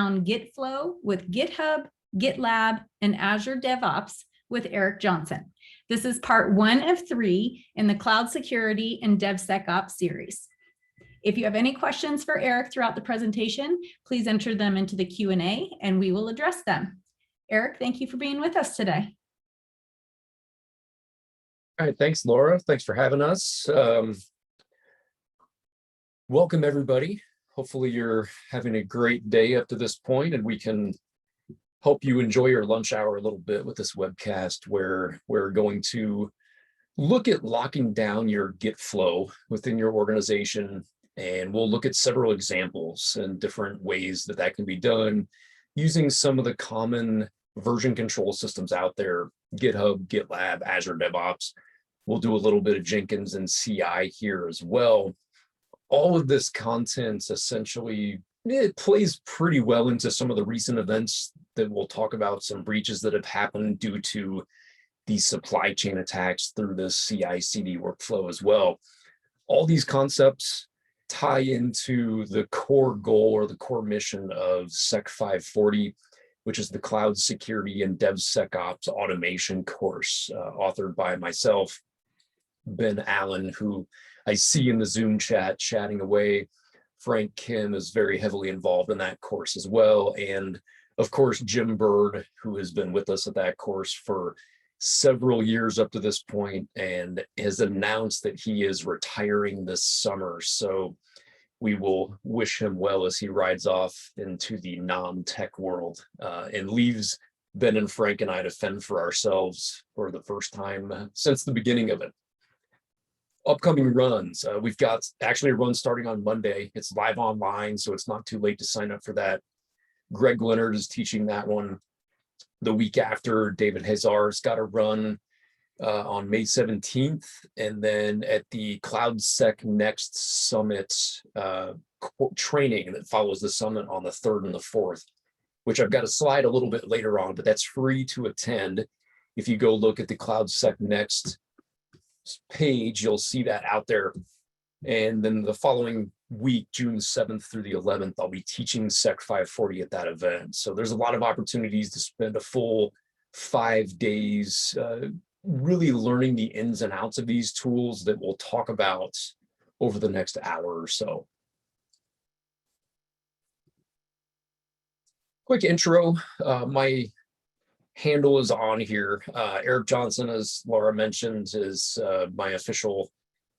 down GitFlow with GitHub, GitLab, and Azure DevOps with Eric Johnson. This is part 1 of 3 in the Cloud Security and DevSecOps series. If you have any questions for Eric throughout the presentation, please enter them into the Q&A and we will address them. Eric, thank you for being with us today. All right, thanks, Laura. Thanks for having us. Welcome, everybody. Hopefully you're having a great day up to this point, and we can help you enjoy your lunch hour a little bit with this webcast where we're going to look at locking down your Git flow within your organization. And we'll look at several examples and different ways that that can be done using some of the common version control systems out there, GitHub, GitLab, Azure DevOps. We'll do a little bit of Jenkins and CI here as well. All of this content essentially, it plays pretty well into some of the recent events that we'll talk about, some breaches that have happened due to these supply chain attacks through the CI/CD workflow as well. All these concepts tie into the core goal or the core mission of Sec 540, which is the Cloud Security and DevSecOps automation course, authored by myself, Ben Allen, who I see in the Zoom chat chatting away. Frank Kim is very heavily involved in that course as well. And of course, Jim Bird, who has been with us at that course for several years up to this point and has announced that he is retiring this summer. So we will wish him well as he rides off into the non-tech world and leaves Ben and Frank and I to fend for ourselves for the first time since the beginning of it. Upcoming runs, we've got actually a run starting on Monday. It's live online, so it's not too late to sign up for that. Greg Leonard is teaching that one. The week after, David Hazar's got a run on May 17th, and then at the Cloud Sec Next Summit training that follows the summit on the 3rd and the 4th, which I've got a slide a little bit later on, but that's free to attend. If you go look at the Cloud Sec Next page, you'll see that out there. And then the following week, June 7th through the 11th, I'll be teaching Sec 540 at that event. So there's a lot of opportunities to spend a full 5 days really learning the ins and outs of these tools that we'll talk about over the next hour or so. Quick intro, my handle is on here. Eric Johnson, as Laura mentioned, is my official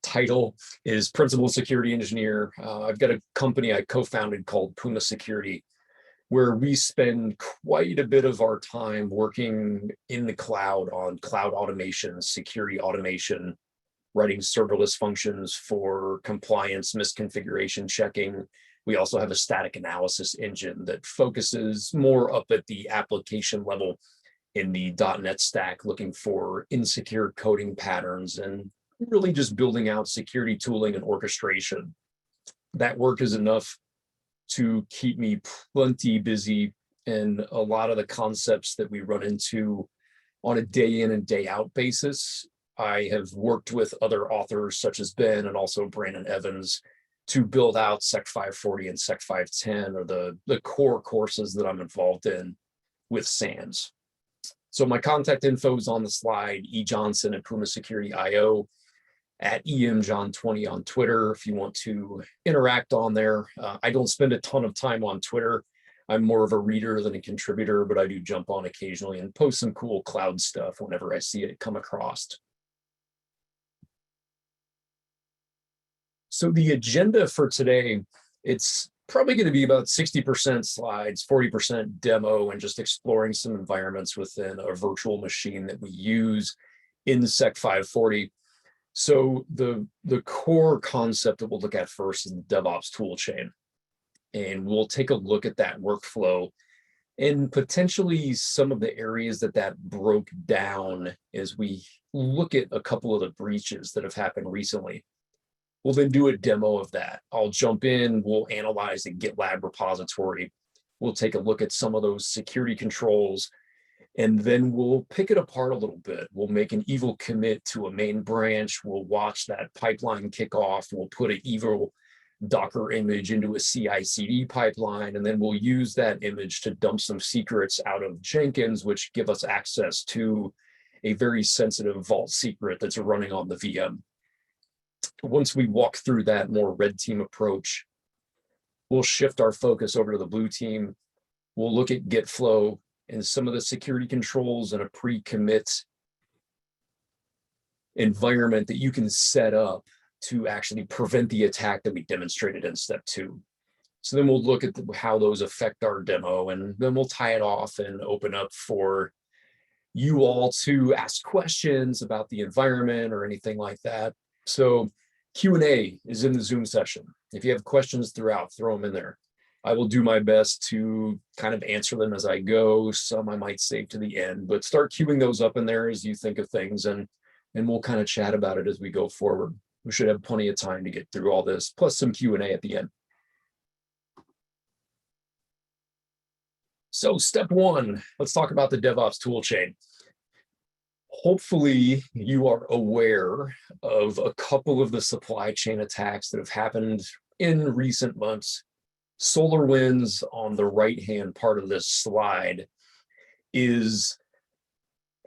title, is Principal Security Engineer. I've got a company I co-founded called Puma Security, where we spend quite a bit of our time working in the cloud on cloud automation, security automation, writing serverless functions for compliance, misconfiguration checking. We also have a static analysis engine that focuses more up at the application level in the .NET stack, looking for insecure coding patterns and really just building out security tooling and orchestration. That work is enough to keep me plenty busy, and a lot of the concepts that we run into on a day in and day out basis, I have worked with other authors such as Ben and also Brandon Evans to build out Sec 540 and Sec 510, or the core courses that I'm involved in with SANS. So my contact info is on the slide, ejohnson at Puma Security IO, at emjohn20 on Twitter if you want to interact on there. I don't spend a ton of time on Twitter. I'm more of a reader than a contributor, but I do jump on occasionally and post some cool cloud stuff whenever I see it come across. So the agenda for today, it's probably going to be about 60% slides, 40% demo, and just exploring some environments within a virtual machine that we use in Sec 540. So the core concept that we'll look at first is the DevOps Toolchain. And we'll take a look at that workflow and potentially some of the areas that broke down as we look at a couple of the breaches that have happened recently. We'll then do a demo of that. I'll jump in, we'll analyze the GitLab repository. We'll take a look at some of those security controls, and then we'll pick it apart a little bit. We'll make an evil commit to a main branch. We'll watch that pipeline kick off. We'll put an evil Docker image into a CI/CD pipeline, and then we'll use that image to dump some secrets out of Jenkins, which give us access to a very sensitive vault secret that's running on the VM. Once we walk through that more red team approach, we'll shift our focus over to the blue team. We'll look at GitFlow and some of the security controls and a pre-commit environment that you can set up to actually prevent the attack that we demonstrated in step 2. So then we'll look at how those affect our demo, and then we'll tie it off and open up for you all to ask questions about the environment or anything like that. So Q&A is in the Zoom session. If you have questions throughout, throw them in there. I will do my best to kind of answer them as I go. Some I might save to the end, but start queuing those up in there as you think of things, and we'll kind of chat about it as we go forward. We should have plenty of time to get through all this, plus some Q&A at the end. So step 1, let's talk about the DevOps toolchain. Hopefully you are aware of a couple of the supply chain attacks that have happened in recent months. SolarWinds on the right-hand part of this slide is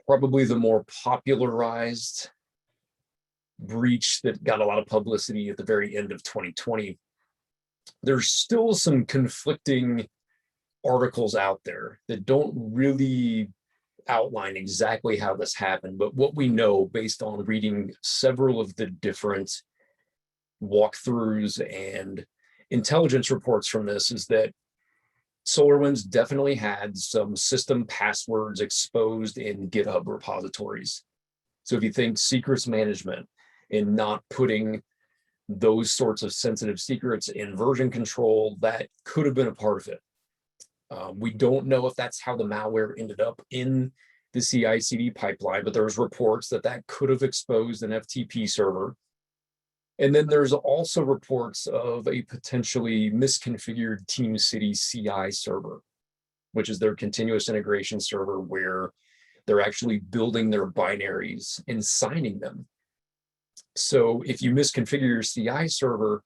probably the more popularized breach that got a lot of publicity at the very end of 2020. There's still some conflicting articles out there that don't really outline exactly how this happened, but what we know based on reading several of the different walkthroughs and intelligence reports from this is that SolarWinds definitely had some system passwords exposed in GitHub repositories. So if you think secrets management and not putting those sorts of sensitive secrets in version control, that could have been a part of it. We don't know if that's how the malware ended up in the CI/CD pipeline, but there's reports that that could have exposed an FTP server. And then there's also reports of a potentially misconfigured TeamCity CI server, which is their continuous integration server where they're actually building their binaries and signing them. So if you misconfigure your CI server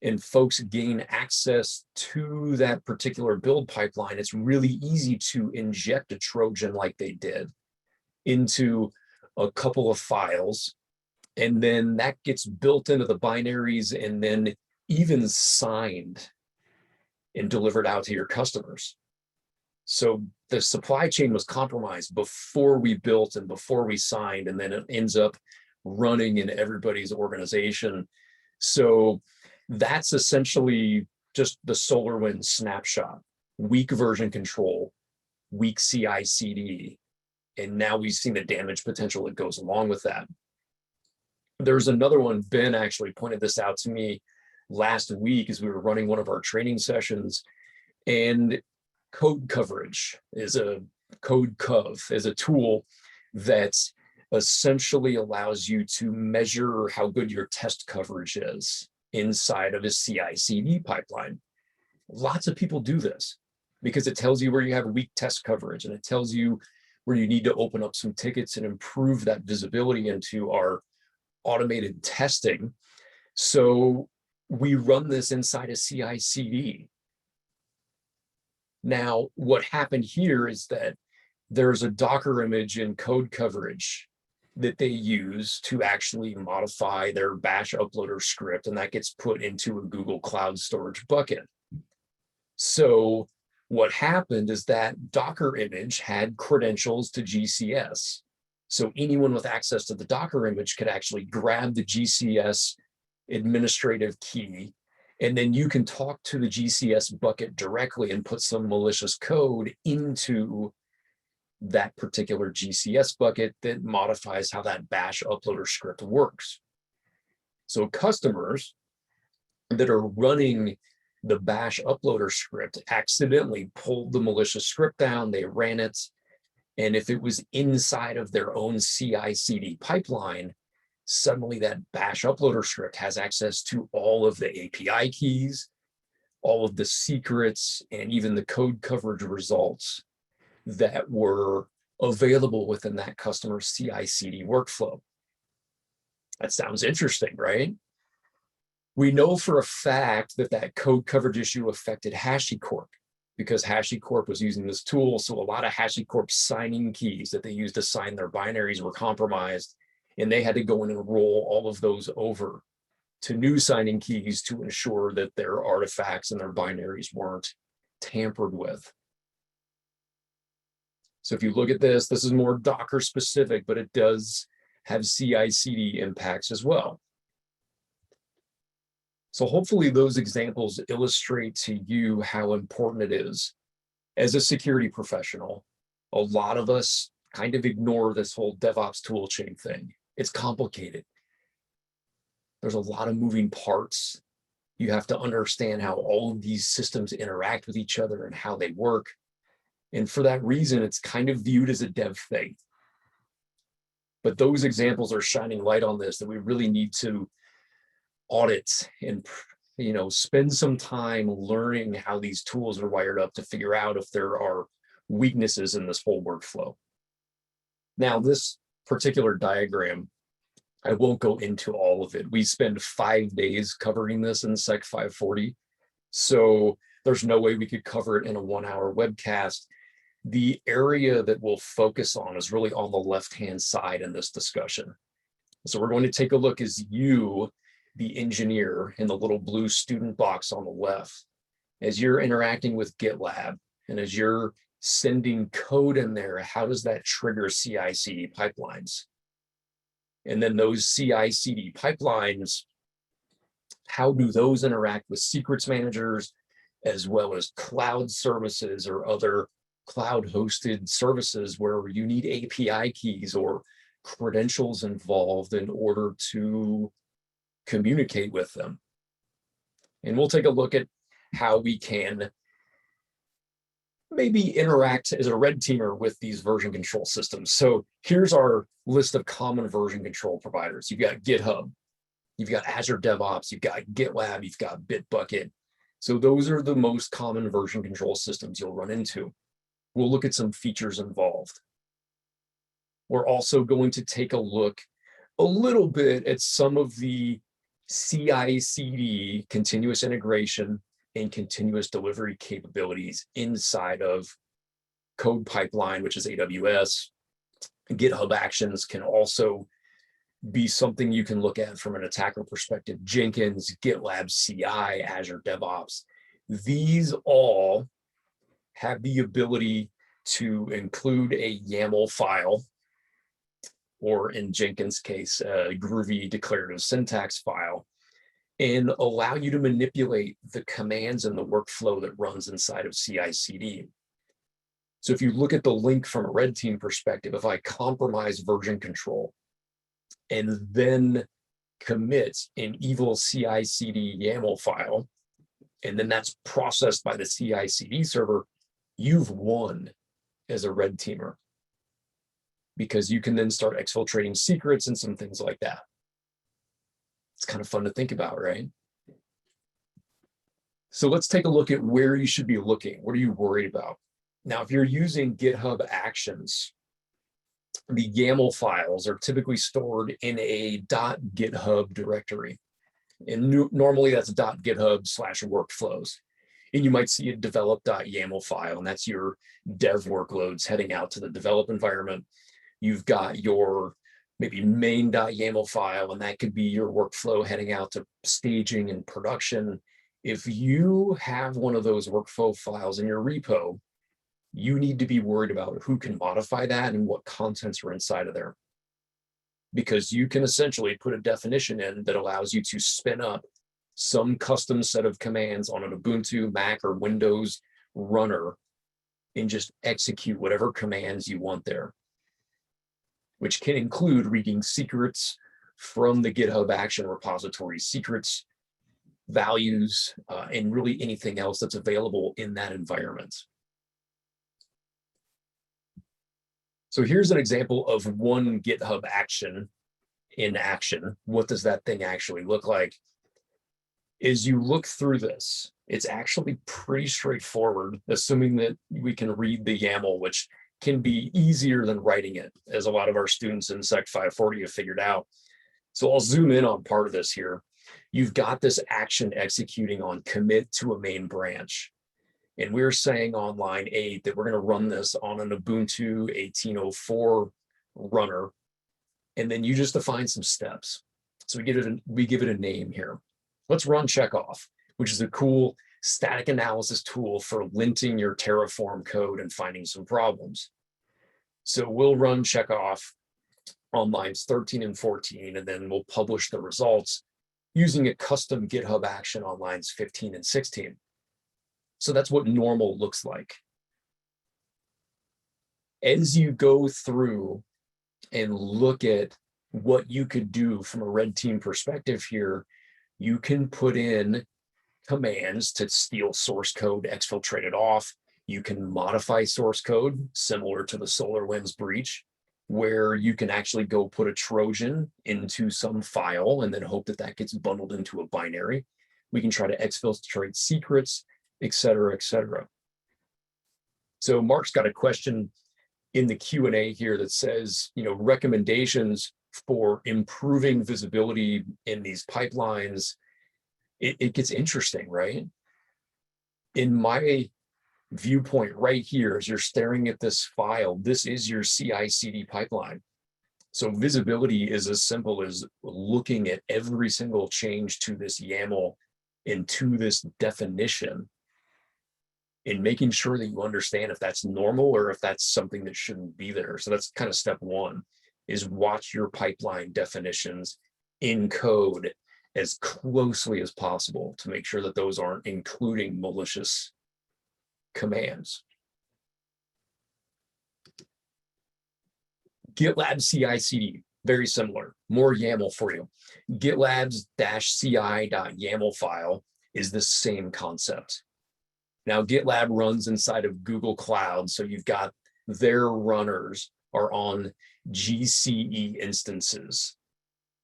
and folks gain access to that particular build pipeline, it's really easy to inject a Trojan like they did into a couple of files. And then that gets built into the binaries and then even signed and delivered out to your customers. So the supply chain was compromised before we built and before we signed, and then it ends up running in everybody's organization. So that's essentially just the SolarWinds snapshot. Weak version control, weak CI/CD, and now we've seen the damage potential that goes along with that. There's another one. Ben actually pointed this out to me last week as we were running one of our training sessions, and code coverage is a tool that essentially allows you to measure how good your test coverage is inside of a CI/CD pipeline. Lots of people do this because it tells you where you have weak test coverage, and it tells you where you need to open up some tickets and improve that visibility into our automated testing. So we run this inside a CI/CD. Now, what happened here is that there's a Docker image in code coverage that they use to actually modify their bash uploader script, and that gets put into a Google Cloud Storage bucket. So what happened is that Docker image had credentials to GCS. So anyone with access to the Docker image could actually grab the GCS administrative key, and then you can talk to the GCS bucket directly and put some malicious code into that particular GCS bucket that modifies how that bash uploader script works. So customers that are running the bash uploader script accidentally pulled the malicious script down, they ran it, and if it was inside of their own CI/CD pipeline, suddenly that bash uploader script has access to all of the API keys, all of the secrets, and even the code coverage results that were available within that customer's CI/CD workflow. That sounds interesting, right? We know for a fact that that code coverage issue affected HashiCorp because HashiCorp was using this tool. So a lot of HashiCorp signing keys that they used to sign their binaries were compromised, and they had to go in and roll all of those over to new signing keys to ensure that their artifacts and their binaries weren't tampered with. So if you look at this, this is more Docker specific, but it does have CI/CD impacts as well. So hopefully those examples illustrate to you how important it is. As a security professional, a lot of us kind of ignore this whole DevOps toolchain thing. It's complicated. There's a lot of moving parts. You have to understand how all of these systems interact with each other and how they work. And for that reason, it's kind of viewed as a dev thing. But those examples are shining light on this, that we really need to audit and spend some time learning how these tools are wired up to figure out if there are weaknesses in this whole workflow. Now, this particular diagram, I won't go into all of it. We spend 5 days covering this in Sec 540. So there's no way we could cover it in a 1-hour webcast. The area that we'll focus on is really on the left-hand side in this discussion. So we're going to take a look as you, the engineer, in the little blue student box on the left, as you're interacting with GitLab and as you're sending code in there, how does that trigger CI/CD pipelines? And then those CI/CD pipelines, how do those interact with secrets managers, as well as cloud services or other cloud hosted services where you need API keys or credentials involved in order to communicate with them? And we'll take a look at how we can maybe interact as a red teamer with these version control systems. So here's our list of common version control providers. You've got GitHub, you've got Azure DevOps, you've got GitLab, you've got Bitbucket. So those are the most common version control systems you'll run into. We'll look at some features involved. We're also going to take a look a little bit at some of the CI/CD, continuous integration, and continuous delivery capabilities inside of Code Pipeline, which is AWS. GitHub Actions can also be something you can look at from an attacker perspective. Jenkins, GitLab CI, Azure DevOps. These all have the ability to include a YAML file, or in Jenkins' case, a groovy declarative syntax file, and allow you to manipulate the commands and the workflow that runs inside of CI/CD. So if you look at the link from a red team perspective, if I compromise version control and then commit an evil CI/CD YAML file, and then that's processed by the CI/CD server, you've won as a red teamer, because you can then start exfiltrating secrets and some things like that. It's kind of fun to think about, right? So let's take a look at where you should be looking. What are you worried about? Now, if you're using GitHub Actions, the YAML files are typically stored in a .github directory. And normally that's .github/workflows. And you might see a develop.yaml file, and that's your dev workloads heading out to the develop environment. You've got your maybe main.yaml file, and that could be your workflow heading out to staging and production. If you have one of those workflow files in your repo, you need to be worried about who can modify that and what contents are inside of there. Because you can essentially put a definition in that allows you to spin up some custom set of commands on an Ubuntu, Mac, or Windows runner and just execute whatever commands you want there, which can include reading secrets from the GitHub Action repository, secrets, values, and really anything else that's available in that environment. So here's an example of one GitHub action in action. What does that thing actually look like? As you look through this, it's actually pretty straightforward, assuming that we can read the YAML, which can be easier than writing it, as a lot of our students in Sec 540 have figured out. So I'll zoom in on part of this here. you've got this action executing on commit to a main branch. And we're saying on line 8 that we're going to run this on an Ubuntu 18.04 runner. And then you just define some steps. So we give it a name here. Let's run checkoff, which is a cool static analysis tool for linting your Terraform code and finding some problems. So we'll run checkoff on lines 13 and 14, and then we'll publish the results using a custom GitHub action on lines 15 and 16. So that's what normal looks like. As you go through and look at what you could do from a red team perspective here, you can put in commands to steal source code, exfiltrate it off. You can modify source code similar to the SolarWinds breach, where you can actually go put a Trojan into some file and then hope that that gets bundled into a binary. We can try to exfiltrate secrets, et cetera, et cetera. So Mark's got a question in the Q&A here that says, recommendations for improving visibility in these pipelines. It gets interesting, right? In my viewpoint right here, as you're staring at this file, this is your CI/CD pipeline. So visibility is as simple as looking at every single change to this YAML and to this definition and making sure that you understand if that's normal or if that's something that shouldn't be there. So that's kind of step one, is watch your pipeline definitions in code as closely as possible to make sure that those aren't including malicious commands. GitLab CI/CD, very similar, more YAML for you. GitLab's -ci.yaml file is the same concept. Now, GitLab runs inside of Google Cloud, so you've got their runners are on GCE instances.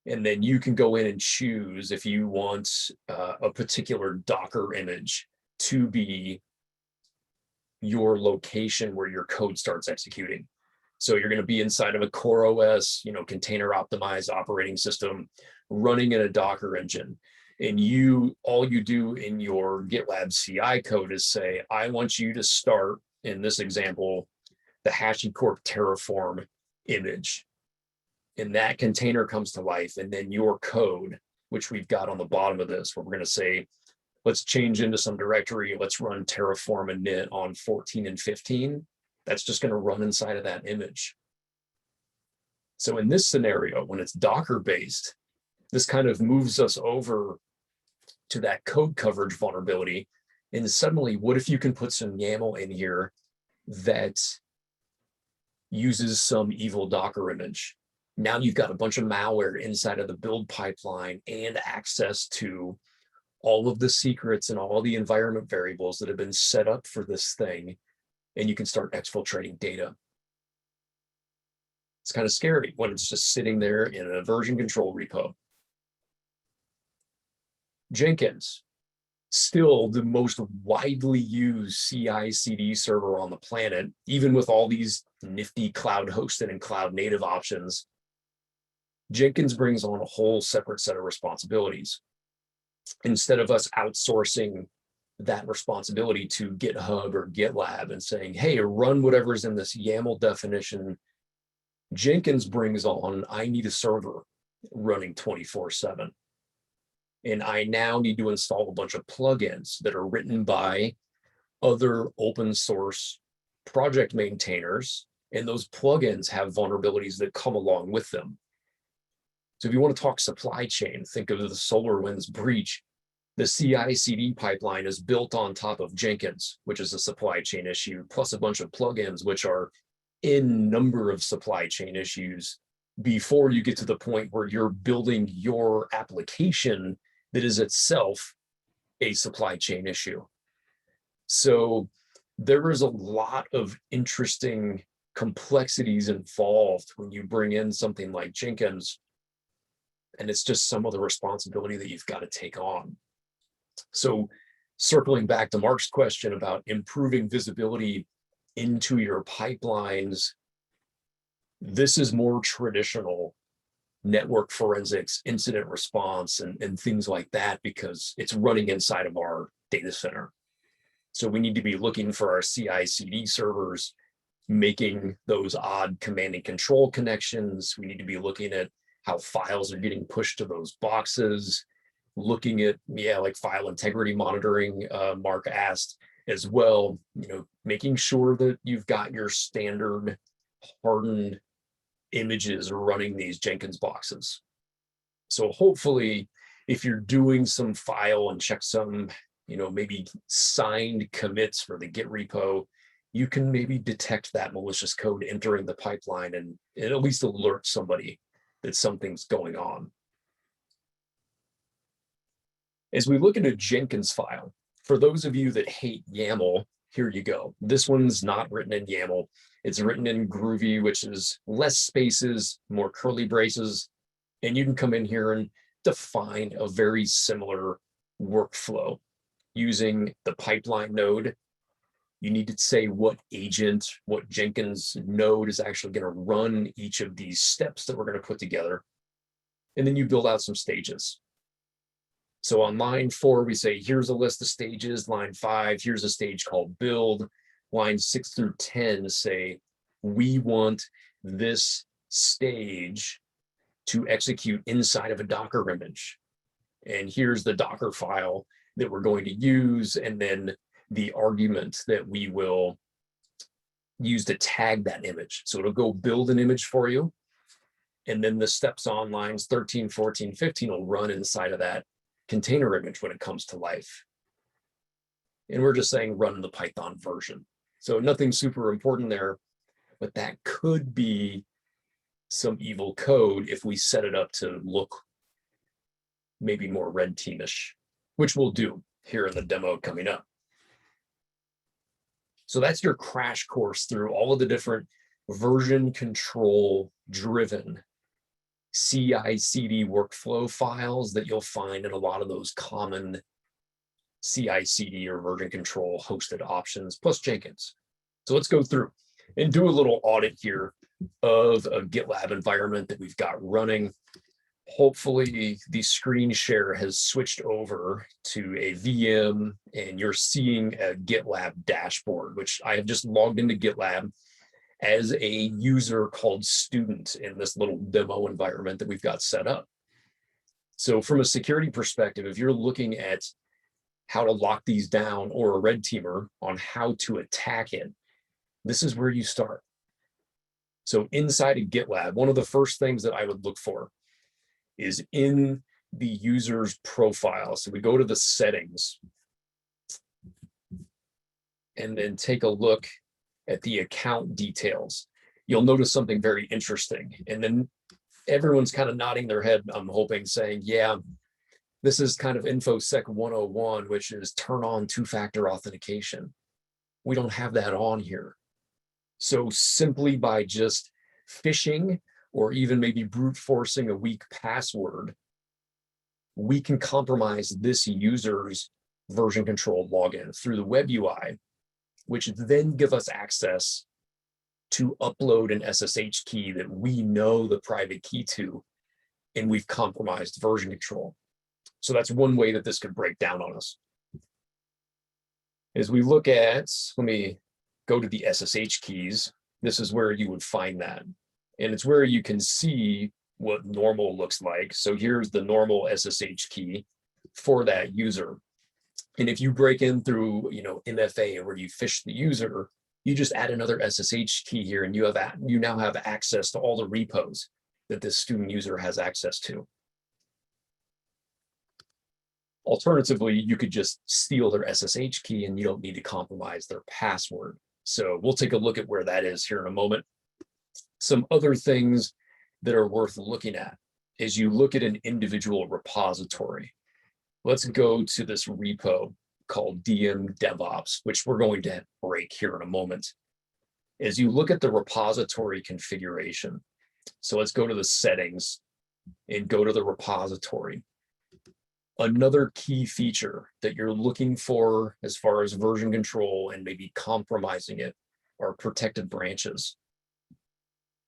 And then you can go in and choose if you want a particular Docker image to be your location where your code starts executing. So you're going to be inside of a CoreOS, container optimized operating system running in a Docker engine. And all you do in your GitLab CI code is say, I want you to start, in this example, the HashiCorp Terraform image. And that container comes to life. And then your code, which we've got on the bottom of this, where we're going to say, let's change into some directory. Let's run Terraform init on 14 and 15. That's just going to run inside of that image. So in this scenario, when it's Docker based, this kind of moves us over to that code coverage vulnerability. And suddenly, what if you can put some YAML in here that uses some evil Docker image? Now you've got a bunch of malware inside of the build pipeline and access to all of the secrets and all the environment variables that have been set up for this thing. And you can start exfiltrating data. It's kind of scary when it's just sitting there in a version control repo. Jenkins, still the most widely used CI/CD server on the planet, even with all these nifty cloud hosted and cloud native options. Jenkins brings on a whole separate set of responsibilities. Instead of us outsourcing that responsibility to GitHub or GitLab and saying, hey, run whatever's in this YAML definition, Jenkins brings on, I need a server running 24/7. And I now need to install a bunch of plugins that are written by other open source project maintainers. And those plugins have vulnerabilities that come along with them. So if you want to talk supply chain, think of the SolarWinds breach. The CI/CD pipeline is built on top of Jenkins, which is a supply chain issue, plus a bunch of plugins, which are in number of supply chain issues before you get to the point where you're building your application that is itself a supply chain issue. So there is a lot of interesting complexities involved when you bring in something like Jenkins, and it's just some of the responsibility that you've got to take on. So circling back to Mark's question about improving visibility into your pipelines, this is more traditional network forensics, incident response, and things like that, because it's running inside of our data center. So we need to be looking for our CI/CD servers, making those odd command and control connections. We need to be looking at how files are getting pushed to those boxes, looking at, like file integrity monitoring, Mark asked as well, making sure that you've got your standard hardened images running these Jenkins boxes. So hopefully, if you're doing some file and checksum, maybe signed commits for the Git repo, you can maybe detect that malicious code entering the pipeline and at least alert somebody that something's going on. As we look at a Jenkins file, for those of you that hate YAML, here you go. This one's not written in YAML. It's written in Groovy, which is less spaces, more curly braces, and you can come in here and define a very similar workflow using the pipeline node. You need to say what agent, what Jenkins node is actually going to run each of these steps that we're going to put together. And then you build out some stages. So on line 4, we say, here's a list of stages. Line 5, here's a stage called build. Line 6 through 10 say, we want this stage to execute inside of a Docker image. And here's the Docker file that we're going to use, and then the argument that we will use to tag that image. So it'll go build an image for you. And then the steps on lines 13, 14, 15 will run inside of that container image when it comes to life. And we're just saying run the Python version. So nothing super important there, but that could be some evil code if we set it up to look maybe more red teamish, which we'll do here in the demo coming up. So that's your crash course through all of the different version control driven CI/CD workflow files that you'll find in a lot of those common CI/CD or version control hosted options, plus Jenkins. So let's go through and do a little audit here of a GitLab environment that we've got running. Hopefully the screen share has switched over to a VM and you're seeing a GitLab dashboard, which I have just logged into GitLab as a user called student in this little demo environment that we've got set up. So from a security perspective, if you're looking at how to lock these down or a red teamer on how to attack it, this is where you start. So inside of GitLab, one of the first things that I would look for is in the user's profile. So we go to the settings and then take a look at the account details. You'll notice something very interesting. And then everyone's kind of nodding their head, I'm hoping, saying, yeah, this is kind of InfoSec 101, which is turn on two-factor authentication. We don't have that on here. So simply by just phishing or even maybe brute forcing a weak password, we can compromise this user's version control login through the web UI, which then give us access to upload an SSH key that we know the private key to, and we've compromised version control. So that's one way that this could break down on us. As we look at, let me go to the SSH keys. This is where you would find that. And it's where you can see what normal looks like. So here's the normal SSH key for that user. And if you break in through, MFA where you phish the user, you just add another SSH key here and you now have access to all the repos that this student user has access to. Alternatively, you could just steal their SSH key and you don't need to compromise their password. So we'll take a look at where that is here in a moment. Some other things that are worth looking at is you look at an individual repository. Let's go to this repo called DM DevOps, which we're going to break here in a moment. As you look at the repository configuration, so let's go to the settings and go to the repository. Another key feature that you're looking for as far as version control and maybe compromising it are protected branches.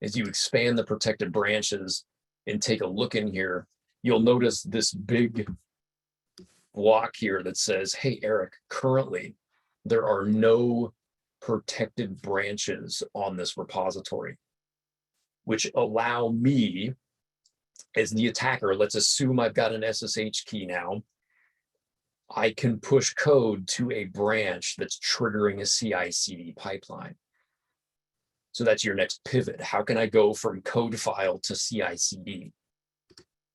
As you expand the protected branches, and take a look in here, you'll notice this big block here that says, hey, Eric, currently there are no protected branches on this repository, which allow me as the attacker, let's assume I've got an SSH key now, I can push code to a branch that's triggering a CI/CD pipeline. So that's your next pivot. How can I go from code file to CI/CD?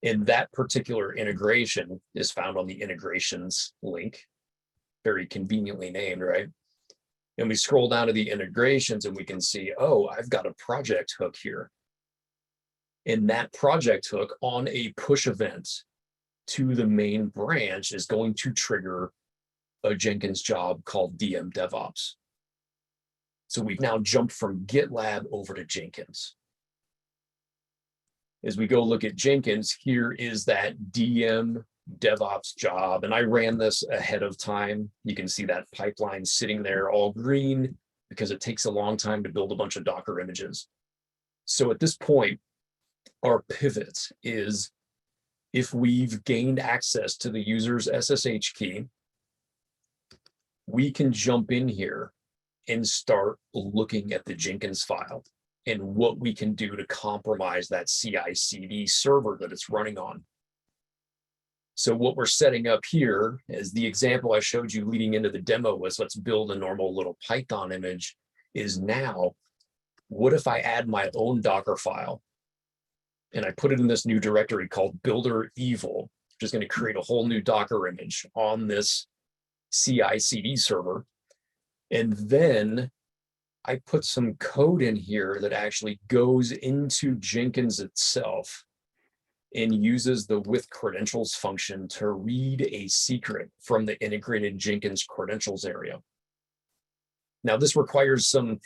And that particular integration is found on the integrations link, very conveniently named, right? And we scroll down to the integrations and we can see, oh, I've got a project hook here. And that project hook on a push event to the main branch is going to trigger a Jenkins job called DM DevOps. So we've now jumped from GitLab over to Jenkins. As we go look at Jenkins, here is that DM DevOps job. And I ran this ahead of time. You can see that pipeline sitting there all green because it takes a long time to build a bunch of Docker images. So at this point, our pivot is if we've gained access to the user's SSH key, we can jump in here and start looking at the Jenkins file and what we can do to compromise that CI/CD server that it's running on. So what we're setting up here is the example I showed you leading into the demo was let's build a normal little Python image is now, what if I add my own Docker file and I put it in this new directory called builder evil, which is going to create a whole new Docker image on this CI/CD server. And then I put some code in here that actually goes into Jenkins itself and uses the with credentials function to read a secret from the integrated Jenkins credentials area. Now, this requires some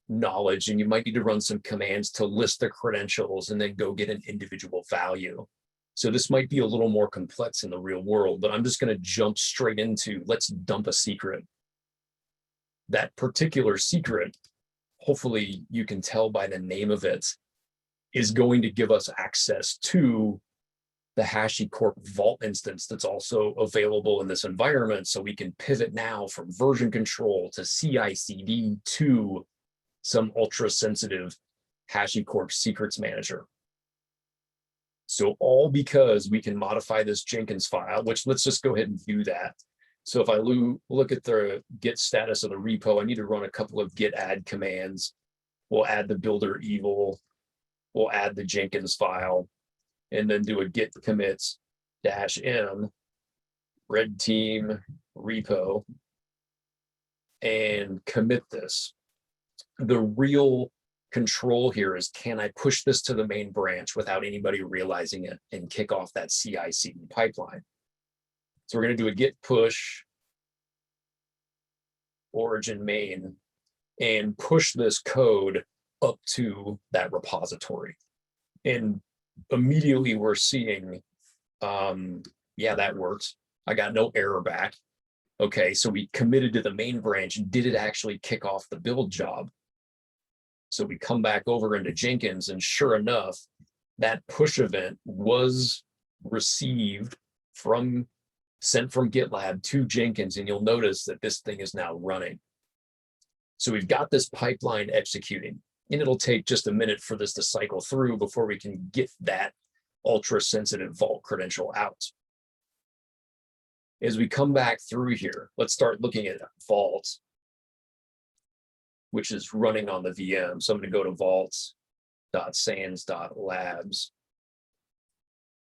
knowledge, and you might need to run some commands to list the credentials and then go get an individual value. So this might be a little more complex in the real world, but I'm just going to jump straight into let's dump a secret. That particular secret, hopefully you can tell by the name of it, is going to give us access to the HashiCorp Vault instance that's also available in this environment. So we can pivot now from version control to CI/CD to some ultra sensitive HashiCorp secrets manager. So all because we can modify this Jenkins file, which let's just go ahead and do that. So if I look at the git status of the repo, I need to run a couple of git add commands. We'll add the builder evil, we'll add the Jenkins file, and then do a git commits -m red team repo and commit this. The real control here is, can I push this to the main branch without anybody realizing it and kick off that CI/CD pipeline? So we're going to do a git push origin main and push this code up to that repository. And immediately we're seeing, yeah, that works. I got no error back. Okay, so we committed to the main branch. Did it actually kick off the build job? So we come back over into Jenkins, and sure enough, that push event was received sent from GitLab to Jenkins, and you'll notice that this thing is now running. So we've got this pipeline executing, and it'll take just a minute for this to cycle through before we can get that ultra sensitive vault credential out. As we come back through here, let's start looking at vault, which is running on the VM. So I'm going to go to vaults.sans.labs,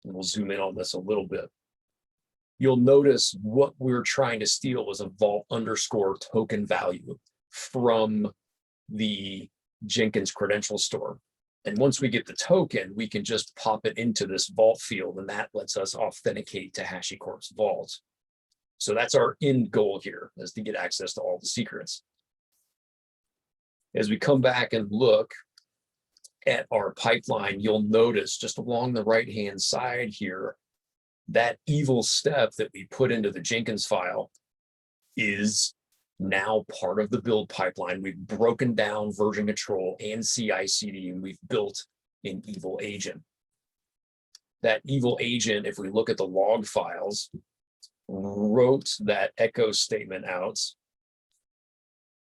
and we'll zoom in on this a little bit. You'll notice what we're trying to steal was a vault underscore token value from the Jenkins credential store. And once we get the token, we can just pop it into this vault field, and that lets us authenticate to HashiCorp's vault. So that's our end goal here, is to get access to all the secrets. As we come back and look at our pipeline, you'll notice just along the right-hand side here, that evil step that we put into the Jenkins file is now part of the build pipeline. We've broken down version control and CI/CD, and we've built an evil agent. that evil agent, if we look at the log files, wrote that echo statement out.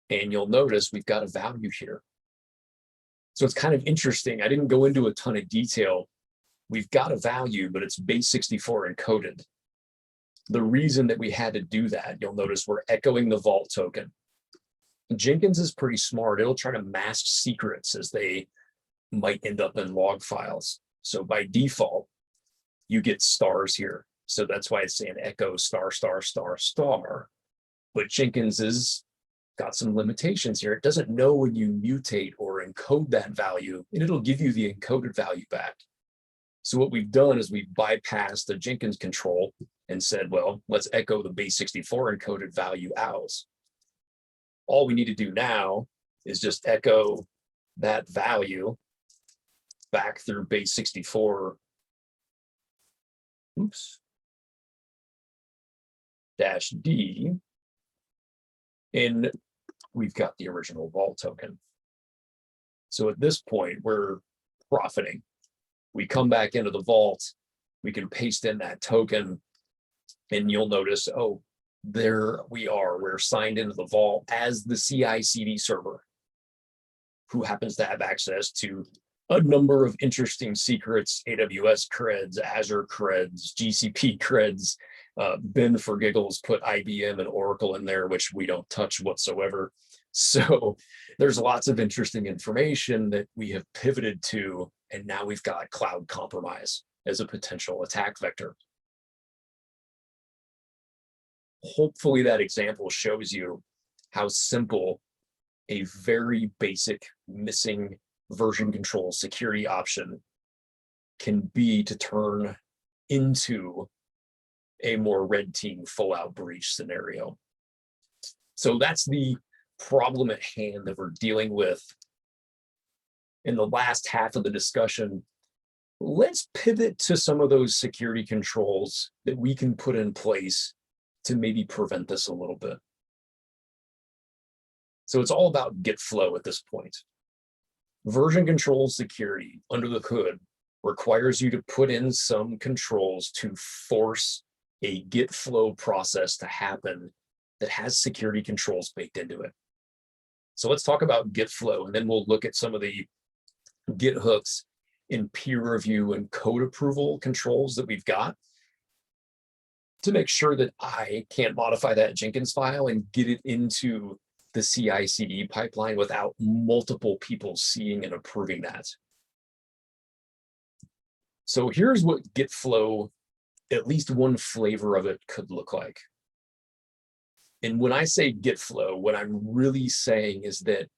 And you'll notice we've got a value here. So it's kind of interesting. I didn't go into a ton of detail. We've got a value, but it's base 64 encoded. The reason that we had to do that, you'll notice we're echoing the vault token. Jenkins is pretty smart. It'll try to mask secrets as they might end up in log files. So by default, you get stars here. So that's why it's saying echo star, star, star, star. But Jenkins has got some limitations here. It doesn't know when you mutate or encode that value, and it'll give you the encoded value back. So what we've done is we've bypassed the Jenkins control and said, well, let's echo the base 64 encoded value out. All we need to do now is just echo that value back through base 64. Oops. -D. And we've got the original vault token. So at this point, we're profiting. We come back into the vault, we can paste in that token, and you'll notice, oh, there we are. We're signed into the vault as the CI/CD server, who happens to have access to a number of interesting secrets: AWS creds, Azure creds, GCP creds. Ben, for giggles, put IBM and Oracle in there, which we don't touch whatsoever. So there's lots of interesting information that we have pivoted to, and now we've got cloud compromise as a potential attack vector. Hopefully that example shows you how simple a very basic missing version control security option can be to turn into a more red team full out breach scenario. So that's the problem at hand that we're dealing with. In the last half of the discussion, let's pivot to some of those security controls that we can put in place to maybe prevent this a little bit. So it's all about GitFlow at this point. Version control security under the hood requires you to put in some controls to force a GitFlow process to happen that has security controls baked into it. So let's talk about GitFlow, and then we'll look at some of the Git hooks in peer review and code approval controls that we've got to make sure that I can't modify that Jenkins file and get it into the CI/CD pipeline without multiple people seeing and approving that. So here's what GitFlow, at least one flavor of it, could look like. And when I say GitFlow, what I'm really saying is that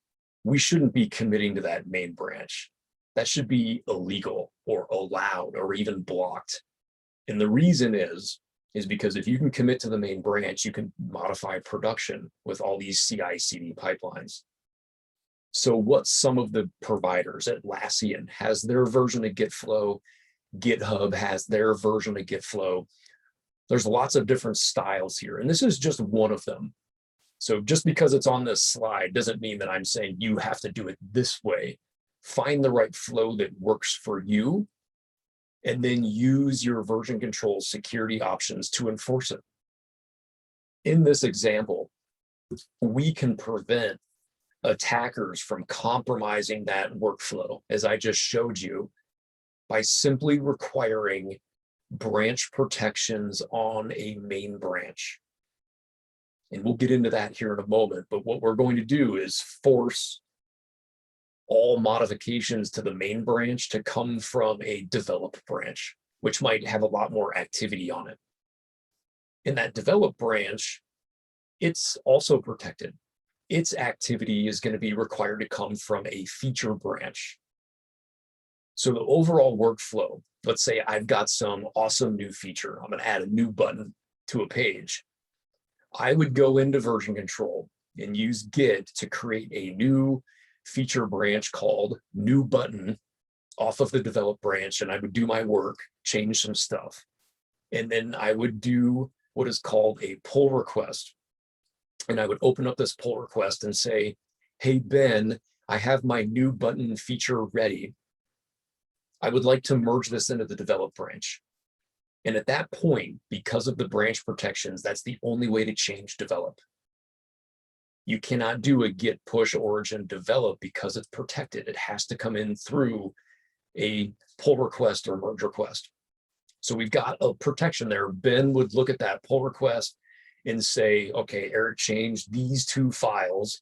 we shouldn't be committing to that main branch. That should be illegal or allowed or even blocked. And the reason is because if you can commit to the main branch, you can modify production with all these CI/CD pipelines. So what some of the providers, Atlassian has their version of GitFlow, GitHub has their version of GitFlow. There's lots of different styles here, and this is just one of them. So just because it's on this slide doesn't mean that I'm saying you have to do it this way. Find the right flow that works for you, and then use your version control security options to enforce it. In this example, we can prevent attackers from compromising that workflow, as I just showed you, by simply requiring branch protections on a main branch. And we'll get into that here in a moment, but what we're going to do is force all modifications to the main branch to come from a develop branch, which might have a lot more activity on it. In that develop branch, it's also protected. Its activity is going to be required to come from a feature branch. So the overall workflow, let's say I've got some awesome new feature. I'm going to add a new button to a page. I would go into version control and use Git to create a new feature branch called new button off of the develop branch, and I would do my work, change some stuff. And then I would do what is called a pull request. And I would open up this pull request and say, hey, Ben, I have my new button feature ready. I would like to merge this into the develop branch. And at that point, because of the branch protections, that's the only way to change develop. You cannot do a git push origin develop because it's protected. It has to come in through a pull request or merge request. So we've got a protection there. Ben would look at that pull request and say, okay, Eric changed these two files.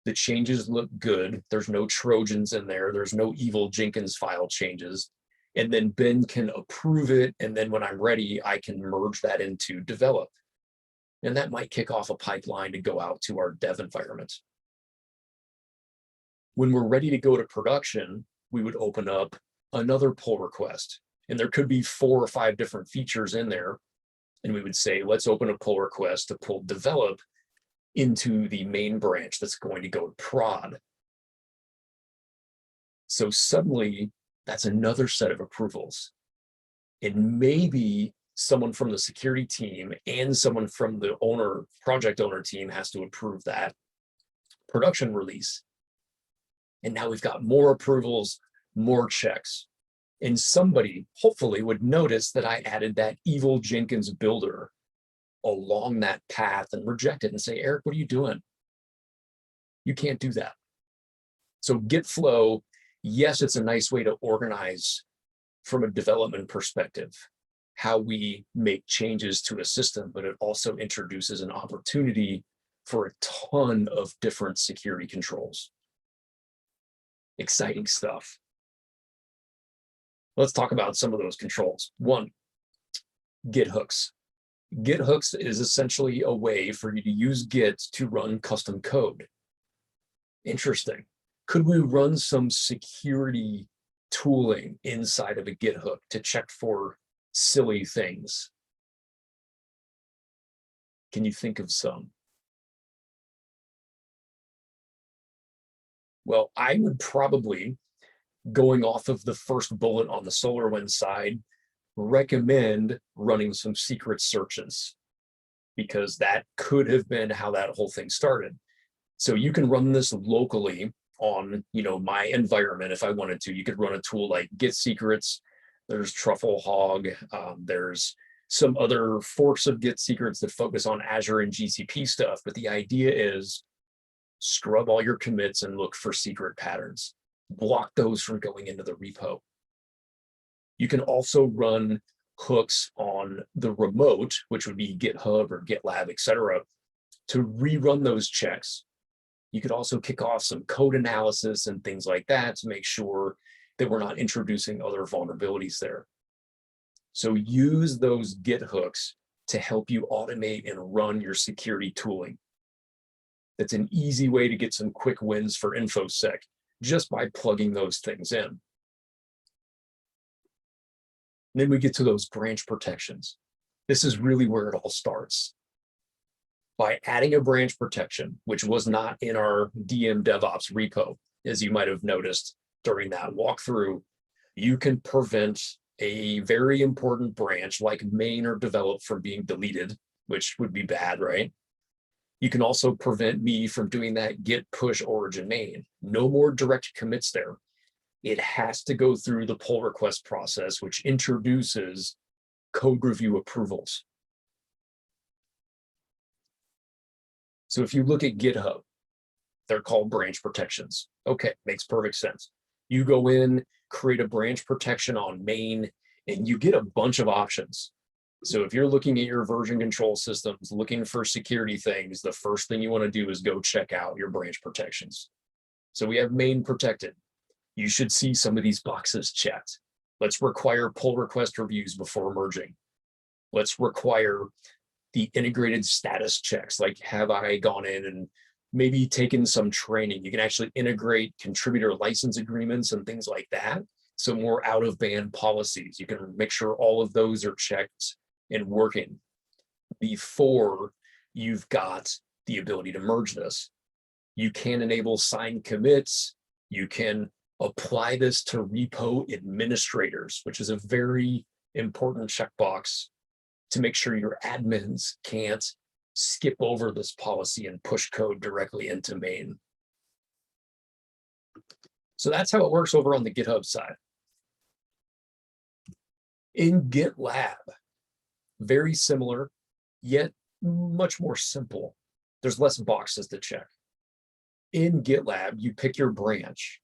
The changes look good. There's no Trojans in there. There's no evil Jenkins file changes. And then Ben can approve it. And then when I'm ready, I can merge that into develop. And that might kick off a pipeline to go out to our dev environment. When we're ready to go to production, we would open up another pull request. And there could be 4 or 5 different features in there. And we would say, let's open a pull request to pull develop into the main branch that's going to go to prod. So suddenly, that's another set of approvals. And maybe someone from the security team and someone from the project owner team has to approve that production release. And now we've got more approvals, more checks. And somebody hopefully would notice that I added that evil Jenkins builder along that path and reject it and say, Eric, what are you doing? You can't do that. So GitFlow, yes, it's a nice way to organize from a development perspective how we make changes to a system, but it also introduces an opportunity for a ton of different security controls. Exciting stuff. Let's talk about some of those controls. 1, Git hooks. Git hooks is essentially a way for you to use Git to run custom code. Interesting. Could we run some security tooling inside of a Git hook to check for silly things? Can you think of some? Well, I would probably, going off of the first bullet on the SolarWinds side, recommend running some secret searches, because that could have been how that whole thing started. So you can run this locally on, my environment if I wanted to. You could run a tool like Git Secrets. There's Truffle Hog. There's some other forks of Git Secrets that focus on Azure and GCP stuff. But the idea is scrub all your commits and look for secret patterns. Block those from going into the repo. You can also run hooks on the remote, which would be GitHub or GitLab, etc., to rerun those checks. You could also kick off some code analysis and things like that to make sure that we're not introducing other vulnerabilities there. So use those Git hooks to help you automate and run your security tooling. That's an easy way to get some quick wins for InfoSec just by plugging those things in. And then we get to those branch protections. This is really where it all starts. By adding a branch protection, which was not in our DM DevOps repo, as you might have noticed during that walkthrough, you can prevent a very important branch like main or develop from being deleted, which would be bad, right? You can also prevent me from doing that git push origin main. No more direct commits there. It has to go through the pull request process, which introduces code review approvals. So if you look at GitHub, they're called branch protections. Okay, makes perfect sense. You go in, create a branch protection on main, and you get a bunch of options. So if you're looking at your version control systems, looking for security things, the first thing you want to do is go check out your branch protections. So we have main protected. You should see some of these boxes checked. Let's require pull request reviews before merging. Let's require the integrated status checks, like have I gone in and maybe taken some training? You can actually integrate contributor license agreements and things like that. So more out of band policies. You can make sure all of those are checked and working before you've got the ability to merge this. You can enable signed commits. You can apply this to repo administrators, which is a very important checkbox to make sure your admins can't skip over this policy and push code directly into main. So that's how it works over on the GitHub side. In GitLab, very similar, yet much more simple. There's less boxes to check. In GitLab, you pick your branch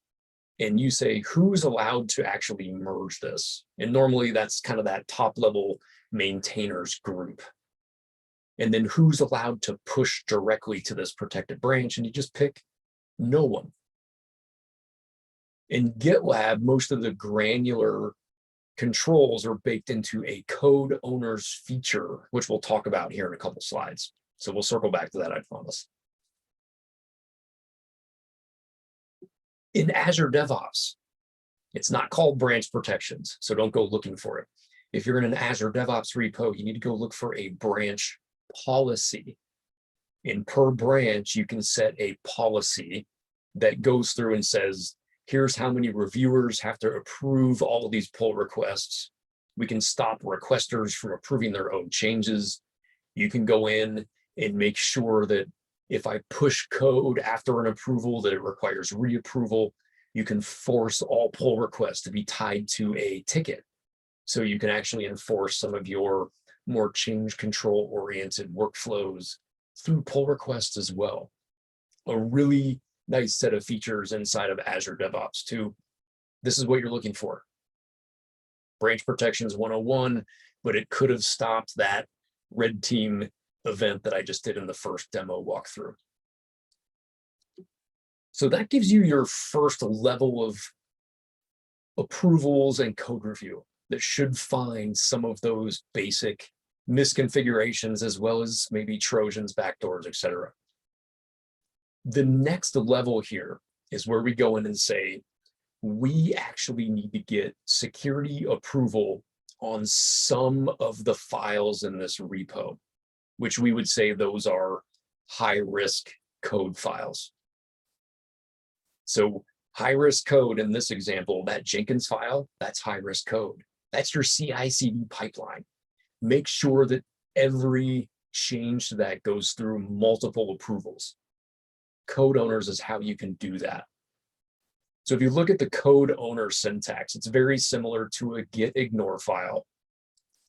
and you say, who's allowed to actually merge this? And normally that's kind of that top level maintainers group. And then who's allowed to push directly to this protected branch? And you just pick no one. In GitLab, most of the granular controls are baked into a code owner's feature, which we'll talk about here in a couple slides. So we'll circle back to that, I promise. In Azure DevOps, it's not called branch protections, so don't go looking for it. If you're in an Azure DevOps repo, you need to go look for a branch policy. And per branch, you can set a policy that goes through and says, here's how many reviewers have to approve all of these pull requests. We can stop requesters from approving their own changes. You can go in and make sure that if I push code after an approval that it requires reapproval, you can force all pull requests to be tied to a ticket. So you can actually enforce some of your more change control oriented workflows through pull requests as well. A really nice set of features inside of Azure DevOps too. This is what you're looking for. Branch protections 101, but it could have stopped that red team event that I just did in the first demo walkthrough. So that gives you your first level of approvals and code review that should find some of those basic misconfigurations as well as maybe Trojans, backdoors, etc. The next level here is where we go in and say, we actually need to get security approval on some of the files in this repo, which we would say those are high-risk code files. So high-risk code in this example, that Jenkins file, that's high-risk code. That's your CI/CD pipeline. Make sure that every change to that goes through multiple approvals. Code owners is how you can do that. So if you look at the code owner syntax, it's very similar to a git ignore file,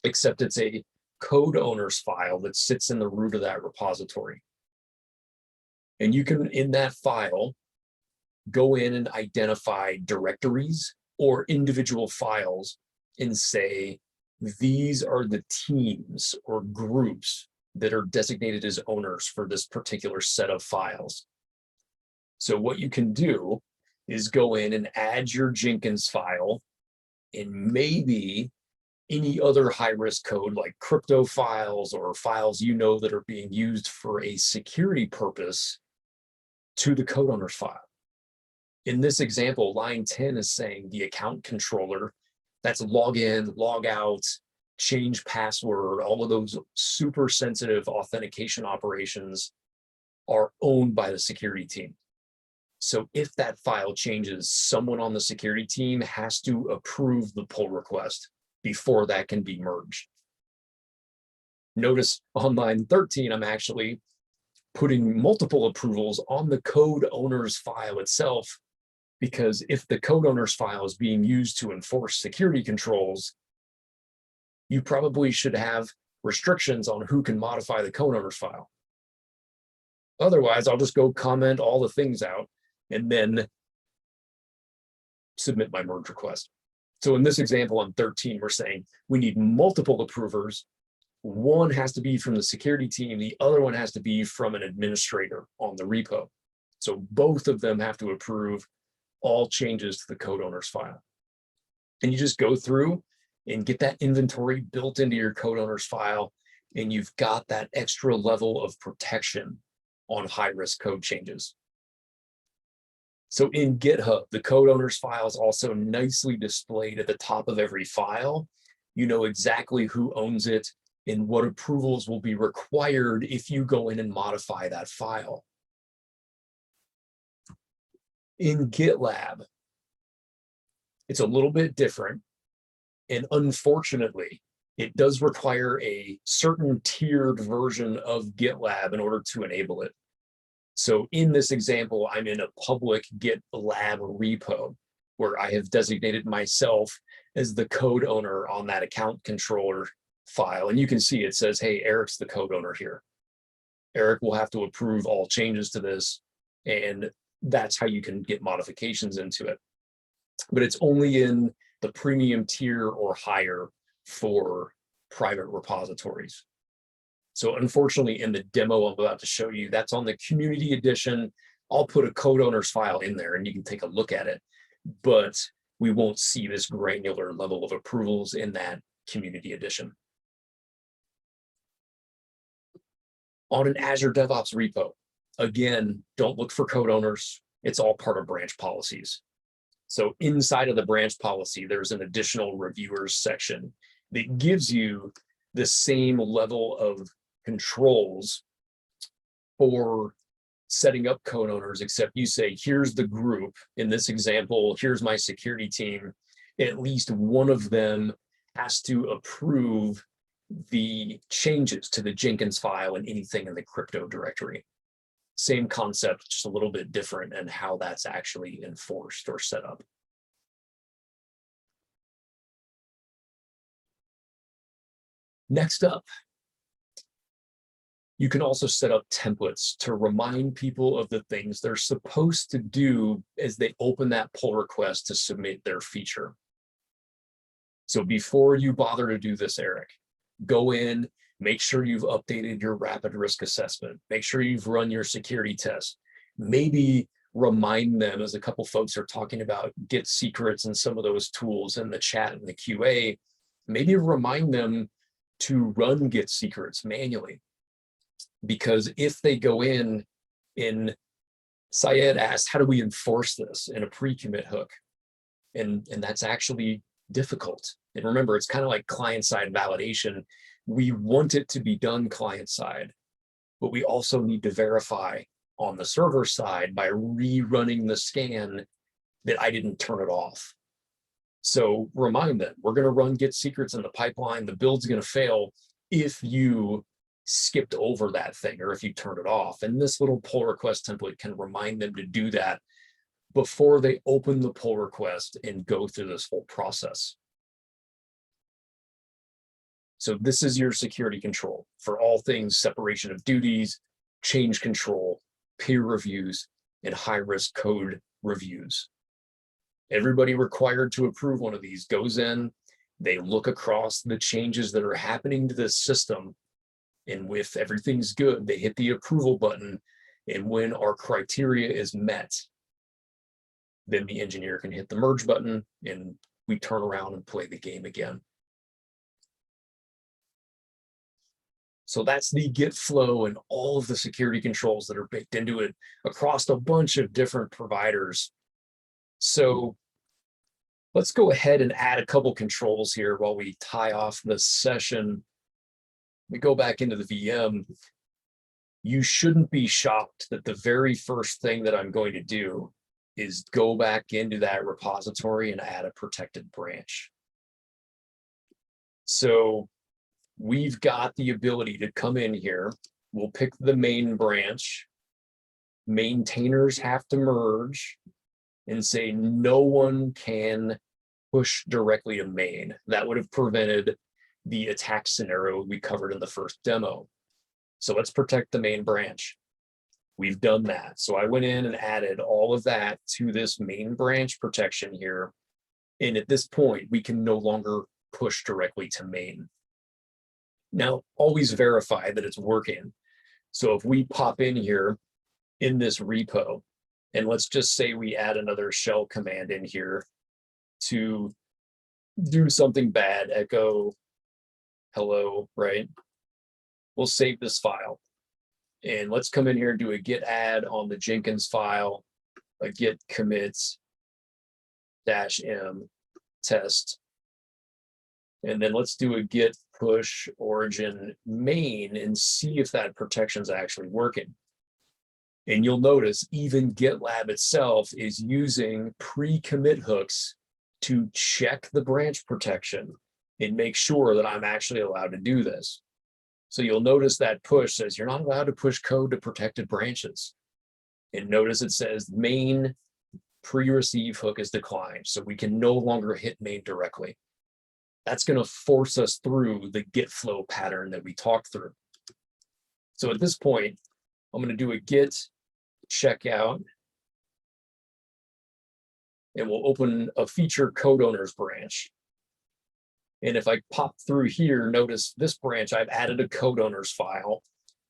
except it's a code owner's file that sits in the root of that repository. And you can, in that file, go in and identify directories or individual files and say, these are the teams or groups that are designated as owners for this particular set of files. So what you can do is go in and add your Jenkins file and maybe any other high-risk code like crypto files or files you know that are being used for a security purpose to the code owner's file. In this example, line 10 is saying the account controller, that's login, log out, change password, all of those super sensitive authentication operations are owned by the security team. So if that file changes, someone on the security team has to approve the pull request before that can be merged. Notice on line 13, I'm actually putting multiple approvals on the code owner's file itself, because if the code owner's file is being used to enforce security controls, you probably should have restrictions on who can modify the code owner's file. Otherwise, I'll just go comment all the things out and then submit my merge request. So in this example on 13, we're saying we need multiple approvers. One has to be from the security team. The other one has to be from an administrator on the repo. So both of them have to approve all changes to the code owner's file. And you just go through and get that inventory built into your code owner's file, and you've got that extra level of protection on high-risk code changes. So in GitHub, the code owner's file is also nicely displayed at the top of every file. You know exactly who owns it and what approvals will be required if you go in and modify that file. In GitLab, it's a little bit different. And unfortunately, it does require a certain tiered version of GitLab in order to enable it. So in this example, I'm in a public GitLab repo where I have designated myself as the code owner on that account controller file. And you can see it says, hey, Eric's the code owner here. Eric will have to approve all changes to this, and that's how you can get modifications into it. But it's only in the premium tier or higher for private repositories. So unfortunately, in the demo I'm about to show you, that's on the community edition. I'll put a code owner's file in there and you can take a look at it, but we won't see this granular level of approvals in that community edition. On an Azure DevOps repo, again, don't look for code owners. It's all part of branch policies. So inside of the branch policy, there's an additional reviewers section that gives you the same level of controls for setting up code owners, except you say, here's the group. In this example, here's my security team. At least one of them has to approve the changes to the Jenkins file and anything in the crypto directory. Same concept, just a little bit different in how that's actually enforced or set up. Next up, you can also set up templates to remind people of the things they're supposed to do as they open that pull request to submit their feature. So before you bother to do this, Eric, go in, make sure you've updated your rapid risk assessment, make sure you've run your security test, maybe remind them, as a couple folks are talking about Git secrets and some of those tools in the chat and the QA, maybe remind them to run Git secrets manually. Because if they go in Syed asked, how do we enforce this in a pre-commit hook? And that's actually difficult. And remember, it's kind of like client-side validation. We want it to be done client-side, but we also need to verify on the server side by rerunning the scan that I didn't turn it off. So remind them, we're going to run Git secrets in the pipeline. The build's going to fail if you skipped over that thing or if you turn it off. And this little pull request template can remind them to do that before they open the pull request and go through this whole process. So this is your security control for all things separation of duties, change control, peer reviews, and high-risk code reviews. Everybody required to approve one of these goes in, they look across the changes that are happening to this system, and if everything's good, they hit the approval button, and when our criteria is met, then the engineer can hit the merge button, and we turn around and play the game again. So that's the GitFlow and all of the security controls that are baked into it across a bunch of different providers. So let's go ahead and add a couple controls here while we tie off this session. We go back into the VM. You shouldn't be shocked that the very first thing that I'm going to do is go back into that repository and add a protected branch. So we've got the ability to come in here. We'll pick the main branch. Maintainers have to merge and say no one can push directly to main. That would have prevented the attack scenario we covered in the first demo. So let's protect the main branch. We've done that. So I went in and added all of that to this main branch protection here. And at this point, we can no longer push directly to main. Now, always verify that it's working. So if we pop in here in this repo, and let's just say we add another shell command in here to do something bad, echo hello, right? We'll save this file. And let's come in here and do a git add on the Jenkins file, a git commits -m test. And then let's do a git push origin main and see if that protection is actually working. And you'll notice even GitLab itself is using pre-commit hooks to check the branch protection and make sure that I'm actually allowed to do this. So you'll notice that push says you're not allowed to push code to protected branches. And notice it says main pre-receive hook is declined, so we can no longer hit main directly. That's going to force us through the GitFlow pattern that we talked through. So at this point, I'm going to do a git checkout, and we'll open a feature code owners branch. And if I pop through here, notice this branch, I've added a code owners file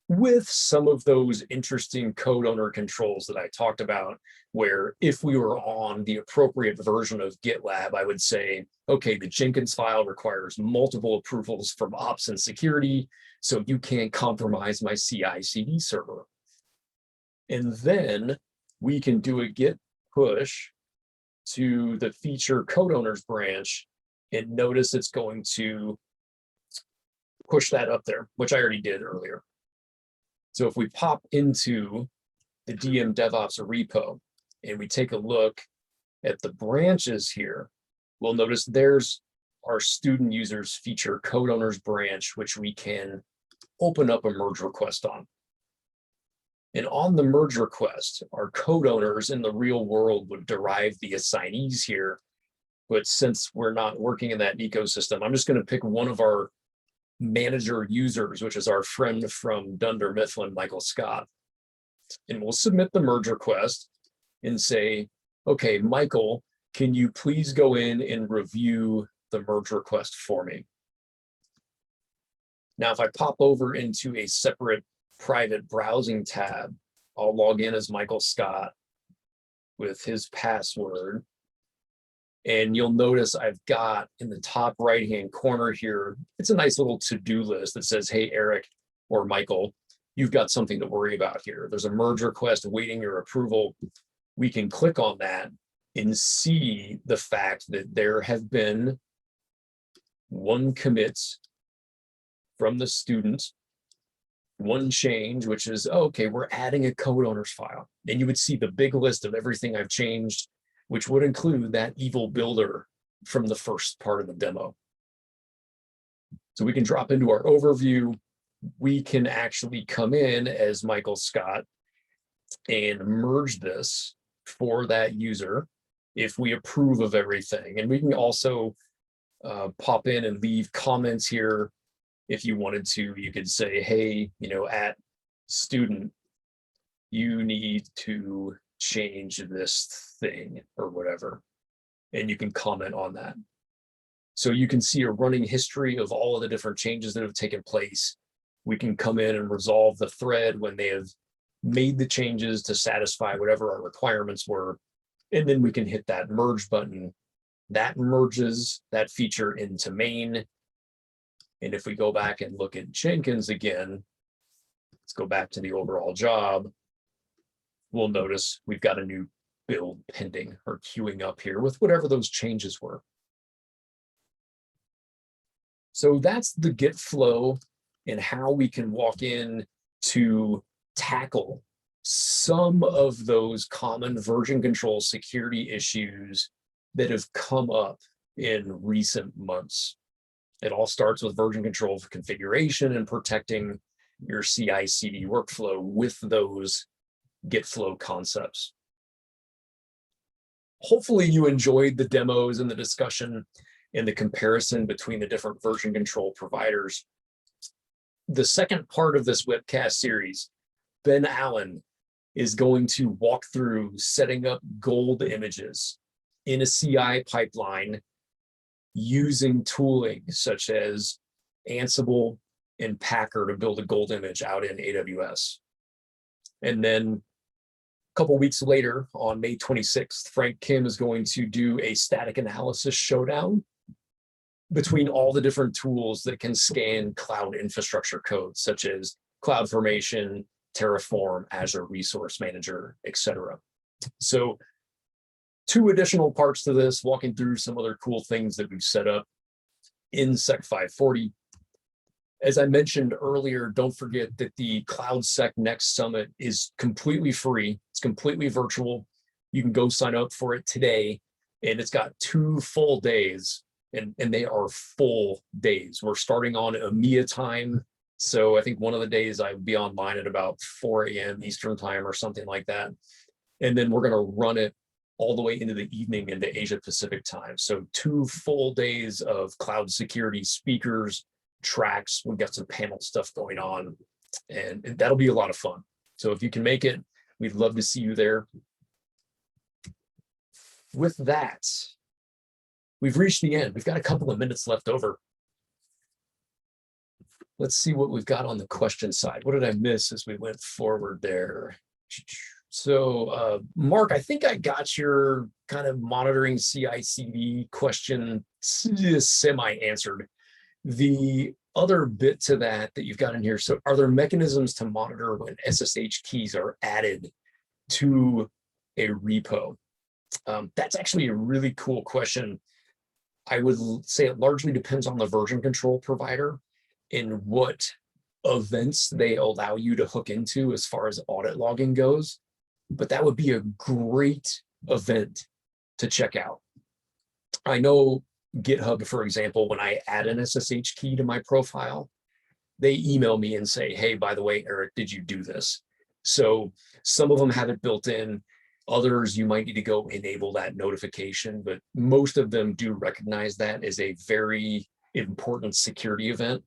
with some of those interesting code owner controls that I talked about, where if we were on the appropriate version of GitLab, I would say, okay, the Jenkins file requires multiple approvals from ops and security, so you can't compromise my CI/CD server. And then we can do a git push to the feature code owners branch, and notice it's going to push that up there, which I already did earlier. So if we pop into the DM DevOps repo and we take a look at the branches here, we'll notice there's our student users feature code owners branch, which we can open up a merge request on. And on the merge request, our code owners in the real world would derive the assignees here. But since we're not working in that ecosystem, I'm just going to pick one of our manager users, which is our friend from Dunder Mifflin, Michael Scott. And we'll submit the merge request and say, okay, Michael, can you please go in and review the merge request for me? Now, if I pop over into a separate private browsing tab, I'll log in as Michael Scott with his password. And you'll notice I've got in the top right-hand corner here, it's a nice little to-do list that says, hey, Eric or Michael, you've got something to worry about here. There's a merge request awaiting your approval. We can click on that and see the fact that there have been one commit from the student, one change, which is, oh, okay, we're adding a code owners file. And you would see the big list of everything I've changed, which would include that evil builder from the first part of the demo. So we can drop into our overview. We can actually come in as Michael Scott and merge this for that user if we approve of everything. And we can also pop in and leave comments here. If you wanted to, you could say, hey, at student, you need to change this thing or whatever, and you can comment on that. So you can see a running history of all of the different changes that have taken place. We can come in and resolve the thread when they have made the changes to satisfy whatever our requirements were, and then we can hit that merge button. That merges that feature into main. And if we go back and look at Jenkins again, let's go back to the overall job. We'll notice we've got a new build pending or queuing up here with whatever those changes were. So that's the Git flow and how we can walk in to tackle some of those common version control security issues that have come up in recent months. It all starts with version control for configuration and protecting your CI/CD workflow with those GitFlow concepts. Hopefully you enjoyed the demos and the discussion and the comparison between the different version control providers. The second part of this webcast series, Ben Allen is going to walk through setting up gold images in a CI pipeline using tooling such as Ansible and Packer to build a gold image out in AWS. And then a couple weeks later, on May 26th, Frank Kim is going to do a static analysis showdown between all the different tools that can scan cloud infrastructure code, such as CloudFormation, Terraform, Azure Resource Manager, etc. So 2 additional parts to this, walking through some other cool things that we've set up in Sec 540. As I mentioned earlier, don't forget that the Cloud Sec Next Summit is completely free. It's completely virtual. You can go sign up for it today, and it's got 2 full days, and they are full days. We're starting on EMEA time. So I think one of the days I'll be online at about 4 a.m. Eastern time or something like that. And then we're going to run it all the way into the evening into Asia Pacific time. So 2 full days of cloud security speakers, tracks. We've got some panel stuff going on, and that'll be a lot of fun. So if you can make it, we'd love to see you there. With that, we've reached the end. We've got a couple of minutes left over. Let's see what we've got on the question side. What did I miss as we went forward there? So, Mark, I think I got your kind of monitoring CI/CD question semi-answered. The other bit to that you've got in here, so are there mechanisms to monitor when SSH keys are added to a repo? That's actually a really cool question. I would say it largely depends on the version control provider and what events they allow you to hook into as far as audit logging goes. But that would be a great event to check out. I know GitHub, for example, when I add an SSH key to my profile, they email me and say, hey, by the way, Eric, did you do this? So some of them have it built in. Others, you might need to go enable that notification, but most of them do recognize that as a very important security event.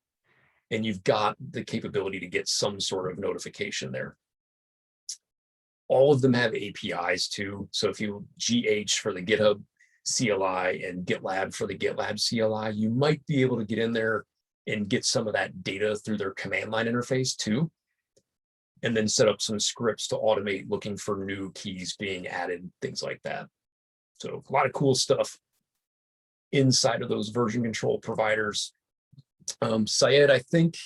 And you've got the capability to get some sort of notification there. All of them have APIs too. So if you GH for the GitHub CLI and GitLab for the GitLab CLI, you might be able to get in there and get some of that data through their command line interface too. And then set up some scripts to automate looking for new keys being added, things like that. So a lot of cool stuff inside of those version control providers. Syed, I think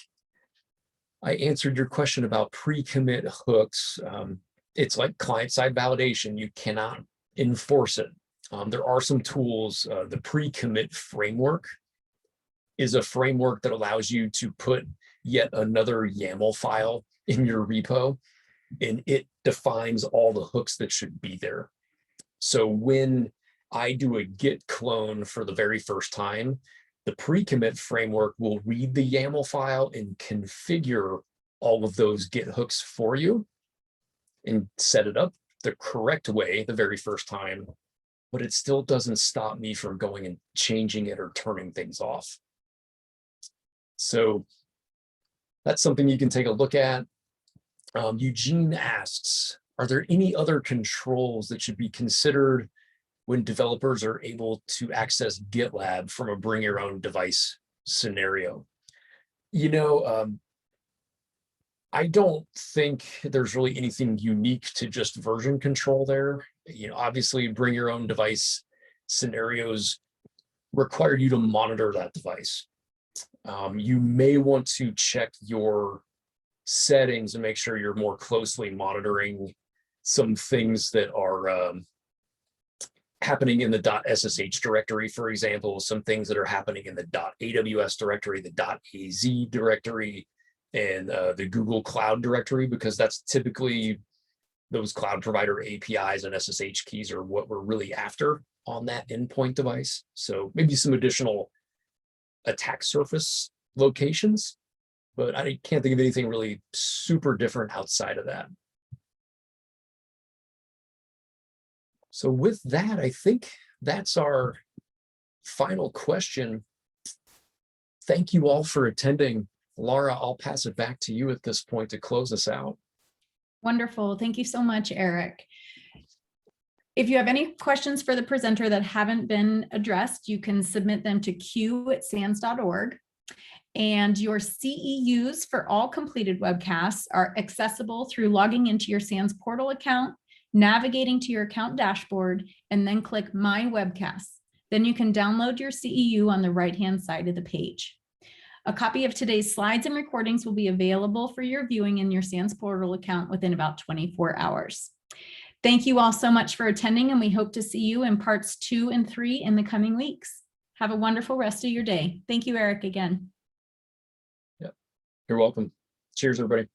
I answered your question about pre-commit hooks. It's like client-side validation. You cannot enforce it. There are some tools. The pre-commit framework is a framework that allows you to put yet another YAML file in your repo, and it defines all the hooks that should be there. So when I do a Git clone for the very first time, the pre-commit framework will read the YAML file and configure all of those Git hooks for you and set it up the correct way the very first time, but it still doesn't stop me from going and changing it or turning things off. So that's something you can take a look at. Eugene asks, are there any other controls that should be considered when developers are able to access GitLab from a bring your own device scenario? You know, I don't think there's really anything unique to just version control there. You know, obviously bring your own device scenarios require you to monitor that device. You may want to check your settings and make sure you're more closely monitoring some things that are happening in the .ssh directory, for example, some things that are happening in the .aws directory, the .az directory, and the Google Cloud directory, because that's typically those cloud provider APIs and SSH keys are what we're really after on that endpoint device. So maybe some additional attack surface locations, but I can't think of anything really super different outside of that. So with that, I think that's our final question. Thank you all for attending. Laura, I'll pass it back to you at this point to close us out. Wonderful. Thank you so much, Eric. If you have any questions for the presenter that haven't been addressed, you can submit them to q@sans.org. And your CEUs for all completed webcasts are accessible through logging into your SANS portal account, navigating to your account dashboard, and then click My Webcasts. Then you can download your CEU on the right-hand side of the page. A copy of today's slides and recordings will be available for your viewing in your SANS portal account within about 24 hours. Thank you all so much for attending, and we hope to see you in parts 2 and 3 in the coming weeks. Have a wonderful rest of your day. Thank you, Eric, again. Yep. You're welcome. Cheers, everybody.